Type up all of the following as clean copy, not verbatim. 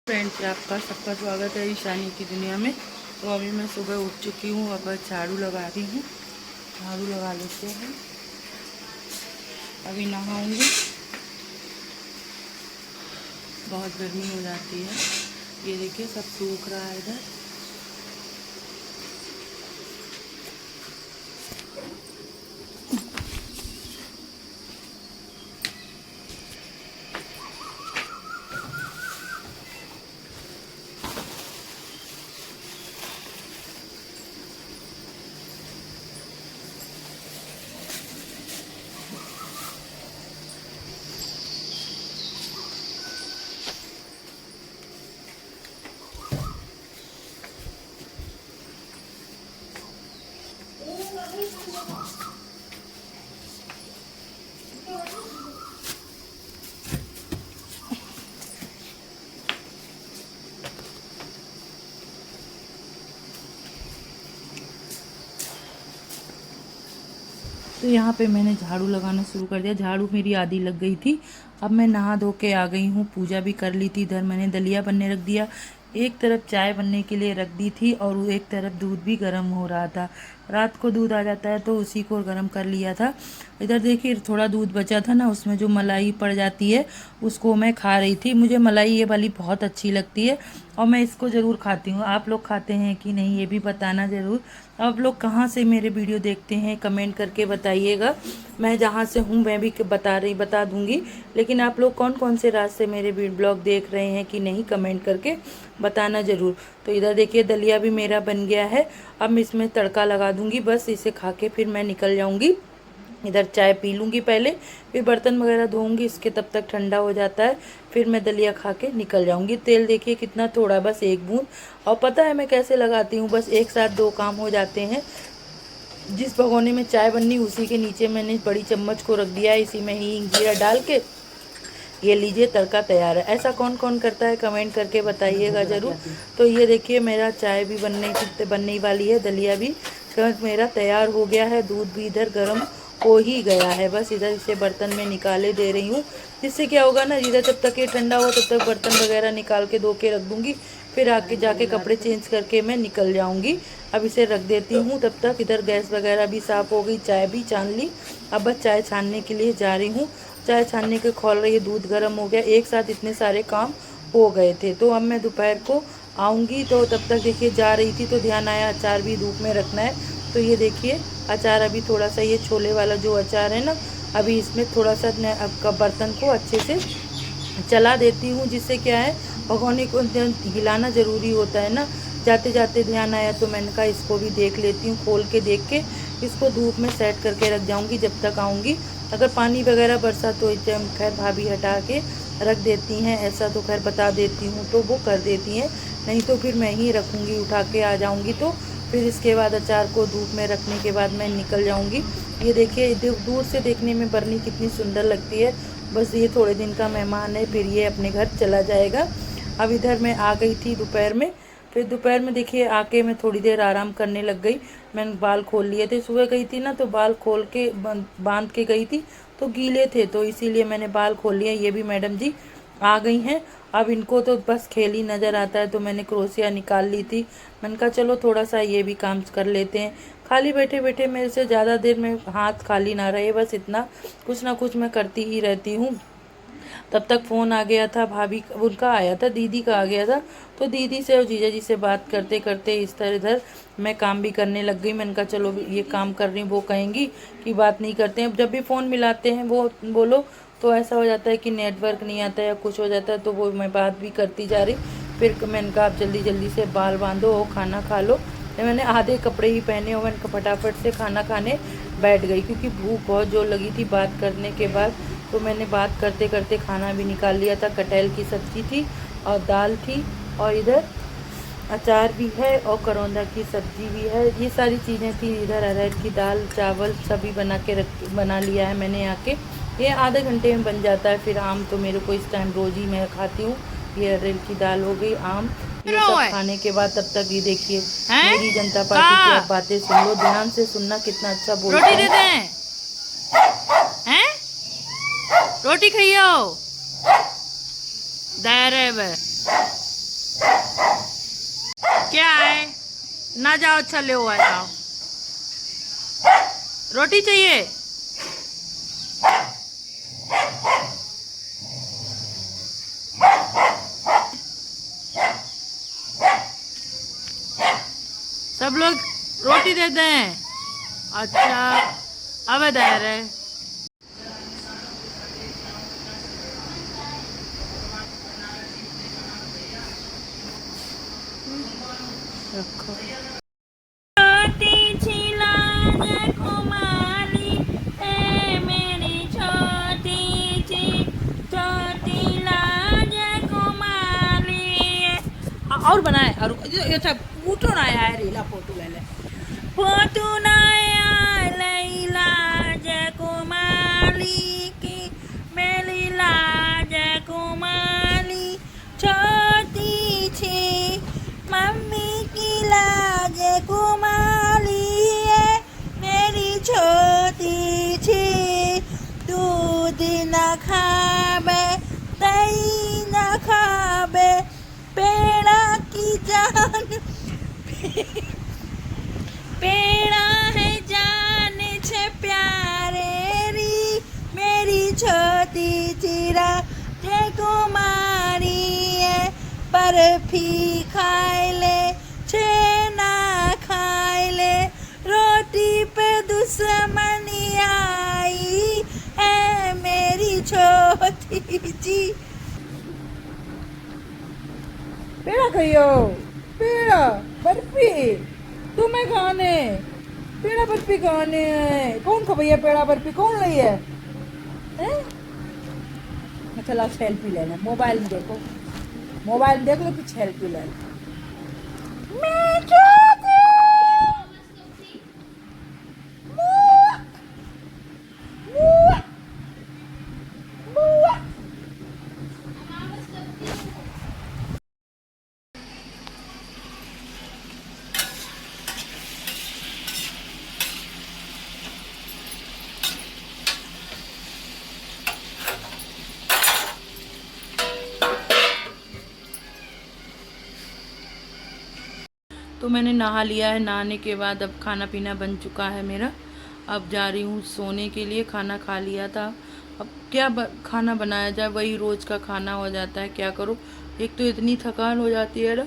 Friends, आपका सबका स्वागत है ईशानी की दुनिया में। तो अभी मैं सुबह उठ चुकी हूँ, अब झाड़ू लगा रही हूँ। झाड़ू लगा लेते हैं, अभी नहाऊंगी। बहुत गर्मी हो जाती है। ये देखिए सब सूख रहा है इधर। तो यहाँ पे मैंने झाड़ू लगाना शुरू कर दिया। झाड़ू मेरी आधी लग गई थी। अब मैं नहा धो के आ गई हूँ, पूजा भी कर ली थी। इधर मैंने दलिया बनने रख दिया, एक तरफ चाय बनने के लिए रख दी थी और एक तरफ दूध भी गर्म हो रहा था। रात को दूध आ जाता है तो उसी को गर्म कर लिया था। इधर देखिए थोड़ा दूध बचा था ना, उसमें जो मलाई पड़ जाती है उसको मैं खा रही थी। मुझे मलाई ये वाली बहुत अच्छी लगती है और मैं इसको ज़रूर खाती हूँ। आप लोग खाते हैं कि नहीं ये भी बताना ज़रूर। आप लोग कहाँ से मेरे वीडियो देखते हैं कमेंट करके बताइएगा। मैं जहाँ से हूँ मैं भी बता दूँगी, लेकिन आप लोग कौन कौन से रास्ते मेरे ब्लॉग देख रहे हैं कि नहीं कमेंट करके बताना ज़रूर। तो इधर देखिए दलिया भी मेरा बन गया है। अब मैं इसमें तड़का लगा दूँगी, बस इसे खा के फिर मैं निकल जाऊँगी। इधर चाय पी लूँगी पहले, फिर बर्तन वगैरह धोऊंगी। इसके तब तक ठंडा हो जाता है, फिर मैं दलिया खा के निकल जाऊँगी। तेल देखिए कितना थोड़ा, बस एक बूंद। और पता है मैं कैसे लगाती हूँ, बस एक साथ दो काम हो जाते हैं। जिस भगोने में चाय बननी उसी के नीचे मैंने बड़ी चम्मच को रख दिया है। इसी में ही जीरा डाल के ये लीजिए तड़का तैयार है। ऐसा कौन कौन करता है कमेंट करके बताइएगा ज़रूर। तो ये देखिए मेरा चाय भी बनने वाली है, दलिया भी मेरा तैयार हो गया है। दूध भी इधर गर्म हो ही गया है। बस इधर इसे बर्तन में निकाले दे रही हूँ, जिससे क्या होगा ना, इधर जब तक ये ठंडा हो तब तक बर्तन वगैरह निकाल के धो के रख दूँगी। फिर आके जाके कपड़े चेंज करके मैं निकल जाऊँगी। अब इसे रख देती हूँ तब तक। इधर गैस वगैरह भी साफ़ हो गई, चाय भी छान ली। अब बस चाय छानने के लिए जा रही हूँ। चाय छानने के खोल रही है, दूध गर्म हो गया। एक साथ इतने सारे काम हो गए थे। तो अब मैं दोपहर को आऊँगी। तो तब तक देखिए जा रही थी तो ध्यान आया अचार भी धूप में रखना है। तो ये देखिए अचार अभी थोड़ा सा, ये छोले वाला जो अचार है ना, अभी इसमें थोड़ा सा बर्तन को अच्छे से चला देती हूँ, जिससे क्या है भगोने को हिलाना ज़रूरी होता है ना। जाते जाते ध्यान आया तो मैंने कहा इसको भी देख लेती हूँ। खोल के देख के इसको धूप में सेट करके रख जाऊँगी जब तक आऊँगी। अगर पानी वगैरह बरसा तो खैर भाभी हटा के रख देती हैं, ऐसा तो खैर बता देती हूँ तो वो कर देती हैं। नहीं तो फिर मैं ही रखूँगी, उठा के आ जाऊँगी। तो फिर इसके बाद अचार को धूप में रखने के बाद मैं निकल जाऊँगी। ये देखिए दूर से देखने में बरनी कितनी सुंदर लगती है। बस ये थोड़े दिन का मेहमान है, फिर ये अपने घर चला जाएगा। अब इधर मैं आ गई थी दोपहर में। फिर दोपहर में देखिए आके मैं थोड़ी देर आराम करने लग गई। मैंने बाल खोल लिए थे, सुबह गई थी ना तो बाल खोल के बांध के गई थी तो गीले थे, तो इसीलिए मैंने बाल खोल लिए। ये भी मैडम जी आ गई हैं। अब इनको तो बस खेल ही नज़र आता है, तो मैंने क्रोशिया निकाल ली थी। मैंने कहा चलो थोड़ा सा ये भी काम कर लेते हैं। खाली बैठे बैठे मेरे से ज़्यादा देर में हाथ खाली ना रहे, बस इतना कुछ ना कुछ मैं करती ही रहती हूँ। तब तक फ़ोन आ गया था, भाभी उनका आया था, दीदी का आ गया था। तो दीदी से और जीजा जी से बात करते करते इस तरह इधर मैं काम भी करने लग गई। मैंने कहा चलो ये काम कर रही, वो कहेंगी कि बात नहीं करते हैं। जब भी फ़ोन मिलाते हैं वो बोलो तो ऐसा हो जाता है कि नेटवर्क नहीं आता है या कुछ हो जाता है, तो वो मैं बात भी करती जा रही। फिर मैंने कहा आप जल्दी जल्दी से बाल बांधो और खाना खा लो। मैंने आधे कपड़े ही पहने और मैंने फटाफट से खाना खाने बैठ गई, क्योंकि भूख बहुत जोर लगी थी बात करने के बाद। तो मैंने बात करते करते खाना भी निकाल लिया था। कटहल की सब्ज़ी थी और दाल थी, और इधर अचार भी है और करौंदा की सब्ज़ी भी है। ये सारी चीज़ें थी। इधर अरहर की दाल चावल सभी बना लिया है मैंने आके। ये आधे घंटे में बन जाता है। फिर आम तो मेरे को इस टाइम रोज़ ही मैं खाती हूँ। ये अरहर की दाल हो गई, आम, ये सब खाने के बाद तब तक ये देखिए मेरी जनता पार्टी की आप बातें सुन लो, ध्यान से सुनना, कितना अच्छा बोलते हैं। रोटी खाइयो। ना जाओ, अच्छा ले हुआ जाओ। रोटी चाहिए? सब लोग रोटी देते हैं। अच्छा, अब दे रहे। रखो। छोटी छिला कुमारी ए मेरी छोटी ची छोटी लाज कुमारी। और बनाए और अच्छा फोटो ना आया रीला, फोटो ले ले, फोटो ना आया लैला जय कुमारी की मेरी लाज कुमारी छोटी छी मम्मी की लाज कुमारी है मेरी छोटी छी दूध न खाबे दही न खाबे पेड़ा की जान पेड़ा है जान छे प्यारे री मेरी छोटी चिरा जय कुमारी है बर्फी खाए ले छेना खाए ले रोटी पे दुश्मनी आई है मेरी छोटी जी। पेड़ा खाइयो, पेड़ा बर्फी तुम्हें खाने, पेड़ा बर्फी खाने है। कौन खा भैया पेड़ा बर्फी, कौन ली है? अच्छा ला सेल्फी लेना, मोबाइल में देखो, मोबाइल में देख लो कि सेल्फी लेना। तो मैंने नहा लिया है, नहाने के बाद अब खाना पीना बन चुका है मेरा। अब जा रही हूँ सोने के लिए। खाना खा लिया था, अब क्या खाना बनाया जाए, वही रोज़ का खाना हो जाता है, क्या करूँ। एक तो इतनी थकान हो जाती है ना,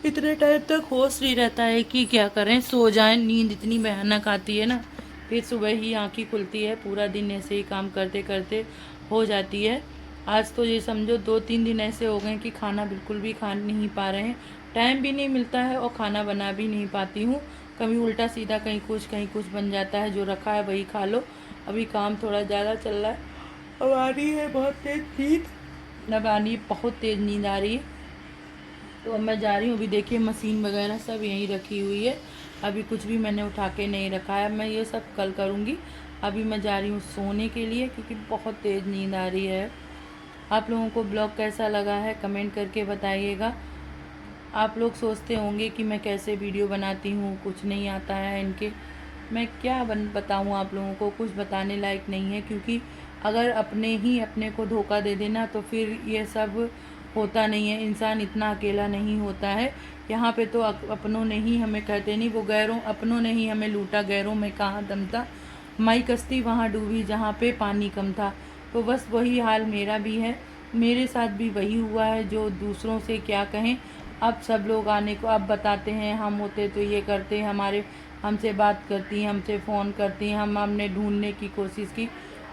इतने टाइम तक होश नहीं रहता है कि क्या करें, सो जाएं। नींद इतनी भयानक आती है ना, फिर सुबह ही आँख ही खुलती है। पूरा दिन ऐसे ही काम करते करते हो जाती है। आज तो ये समझो 2-3 दिन ऐसे हो गए कि खाना बिल्कुल भी खा नहीं पा रहे हैं, टाइम भी नहीं मिलता है और खाना बना भी नहीं पाती हूँ। कभी उल्टा सीधा कहीं कुछ बन जाता है, जो रखा है वही खा लो। अभी काम थोड़ा ज़्यादा चल रहा है। अब आ रही है बहुत तेज़ नींद, अब आ रही है बहुत तेज़ नींद आ रही है। तो अब मैं जा रही हूँ। अभी देखिए मशीन वगैरह सब यहीं रखी हुई है, अभी कुछ भी मैंने उठा के नहीं रखा है। मैं ये सब कल करूँगी। अभी मैं जा रही हूँ सोने के लिए क्योंकि बहुत तेज़ नींद आ रही है। आप लोगों को ब्लॉग कैसा लगा है कमेंट करके बताइएगा। आप लोग सोचते होंगे कि मैं कैसे वीडियो बनाती हूँ, कुछ नहीं आता है इनके। मैं क्या बताऊँ आप लोगों को, कुछ बताने लायक नहीं है, क्योंकि अगर अपने ही अपने को धोखा दे देना तो फिर ये सब होता नहीं है। इंसान इतना अकेला नहीं होता है। यहाँ पे तो अपनों ने ही हमें, कहते नहीं वो, गैरों अपनों ने ही हमें लूटा, गैरों में कहाँ दम था। माई कश्ती वहाँ डूबी जहाँ पे पानी कम था। तो बस वही हाल मेरा भी है, मेरे साथ भी वही हुआ है। जो दूसरों से क्या कहें, अब सब लोग आने को अब बताते हैं, हम होते तो ये करते, हमारे हमसे बात करती, हमसे फ़ोन करती, हमने ढूंढने की कोशिश की।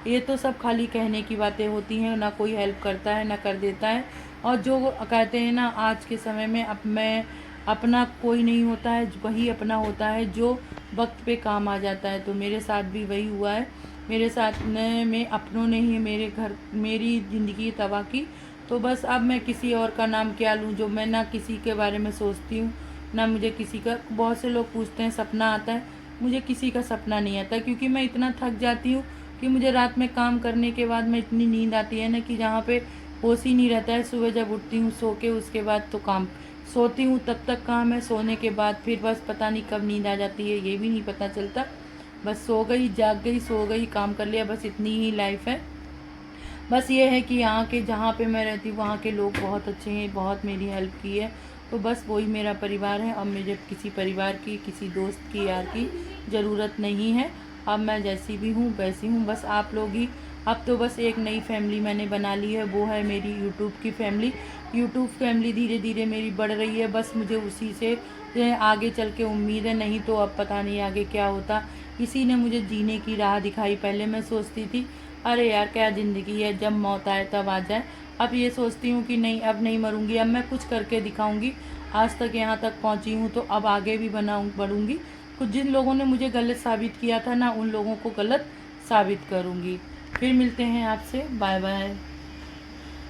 ये तो सब खाली कहने की बातें होती हैं, ना कोई हेल्प करता है ना कर देता है। और जो कहते हैं ना, आज के समय में अब मैं अपना कोई नहीं होता है, वही अपना होता है जो वक्त पे काम आ जाता है। तो मेरे साथ भी वही हुआ है। मेरे साथ में अपनों ने ही मेरी ज़िंदगी तबाह की। तो बस अब मैं किसी और का नाम क्या लूँ, जो मैं ना किसी के बारे में सोचती हूँ ना मुझे किसी का। बहुत से लोग पूछते हैं सपना आता है, मुझे किसी का सपना नहीं आता, क्योंकि मैं इतना थक जाती हूँ कि मुझे रात में काम करने के बाद में इतनी नींद आती है ना कि जहाँ पे होश ही नहीं रहता है। सुबह जब उठती हूँ सो के, उसके बाद तो काम, सोती हूँ तब तक काम है, सोने के बाद फिर बस पता नहीं कब नींद आ जाती है, ये भी नहीं पता चलता। बस सो गई, जाग गई, सो गई, काम कर लिया, बस इतनी ही लाइफ है। बस ये है कि यहाँ के जहाँ पे मैं रहती हूँ वहाँ के लोग बहुत अच्छे हैं, बहुत मेरी हेल्प की है। तो बस वही मेरा परिवार है। अब मुझे किसी परिवार की, किसी दोस्त की, यार की ज़रूरत नहीं है। अब मैं जैसी भी हूँ वैसी हूँ, बस आप लोग ही। अब तो बस एक नई फैमिली मैंने बना ली है, वो है मेरी यूट्यूब की फैमिली। यूट्यूब फैमिली धीरे धीरे मेरी बढ़ रही है, बस मुझे उसी से आगे चल के उम्मीद है, नहीं तो अब पता नहीं आगे क्या होता। इसी ने मुझे जीने की राह दिखाई। पहले मैं सोचती थी अरे यार क्या ज़िंदगी है, जब मौत आए तब आ जाए। अब ये सोचती हूँ कि नहीं, अब नहीं मरूंगी, अब मैं कुछ करके दिखाऊंगी। आज तक यहाँ तक पहुँची हूँ तो अब आगे भी बढ़ूंगी। कुछ जिन लोगों ने मुझे गलत साबित किया था ना, उन लोगों को गलत साबित करूंगी। फिर मिलते हैं आपसे, बाय बाय।